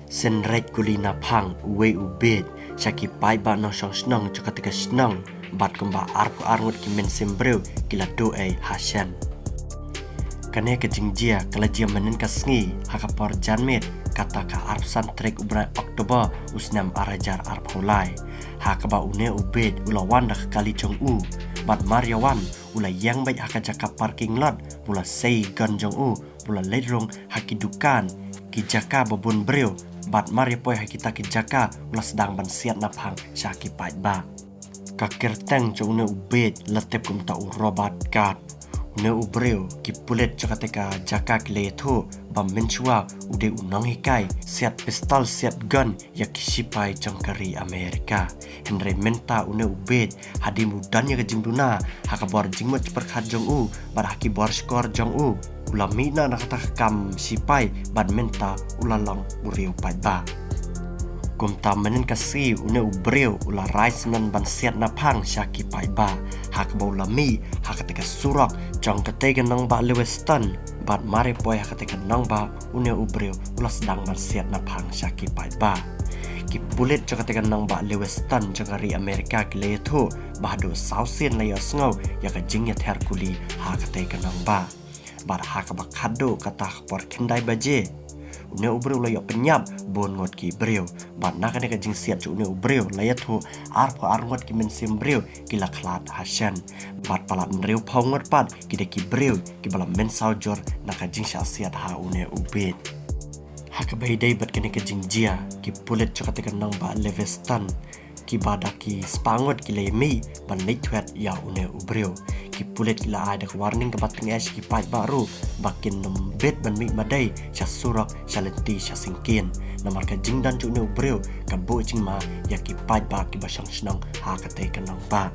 Senret kulina phang uwe ubed Shaki pai ba no shong snong Chokatika snong Bat kumba arku arngut ki men sembreu Kila doe hasyan Kane ke jingjia Kala jia menen ka sngi Hakapor janmet Kata ka arpsan trek ubrai Oktober Usnam arajar arp holai Hakaba une ubed Ulawan dah kali chong u Bat Mariawan Ula yang baik haka jaka parking lot Pula sei gan jong u Pula ledrong haki dukan Ki jaka babun breu Bat Maria poi haki ta ki jaka Ula sedang ban siat naphang Syaki pait ba Kakir teng cho une ubed Latep kum ta u robat kat Une ubreu ki pulet cho kateka jaka ki leto Bam menchua ude unong hikai Siat pistol siat gun Ya kisipai jong kari Amerika Henry menta une ubed Hadi mudanya ke jingduna Haka bor jingmut perkhat jong u Bar haki bor skor jong u Ula mina na kata kam sipai Bad menta ulalong uriu pai ba Kumta menen kasi une ubreu ula rais nan ban siat na phang syaki pai ba hak ba ula mi hak teka surak jong ketega nang ba leweston bat mare poi hak teka nang ba une ubreu ula sedang ban siat na phang syaki pai ba ki pulet jong ketega nang ba leweston jong ari Amerika ki leto bahdo sausen la yasngau ya ka jing ya terkuli hak teka nang ba bar hak ba khado kata por kendai baje Une ubreu la yo penyap bon ngot ki breu bat na kane ka jing siat chu une ubreu la ya thu arpo arngot ki men sim breu ki la khlat hasyan bat palat mreu phau ngot pat ki de ki breu ki bala men saujor na ka jing sha siat ha une ubet hak bai dai bat kane ka jing jia ki pulet chu ka te kan nang ba levestan ki bada ki spangot ki le mi ban nei thwet ya une ubreu ki pulet ki la ada warning ke bateng es ki pai baru bakin nom bet ban mi madai sha surak sha lenti sha singkin namar ka jingdan chu ne ubreu ka bo jing ma ya ki pai ba ki basang snang ha ka te kan nang ba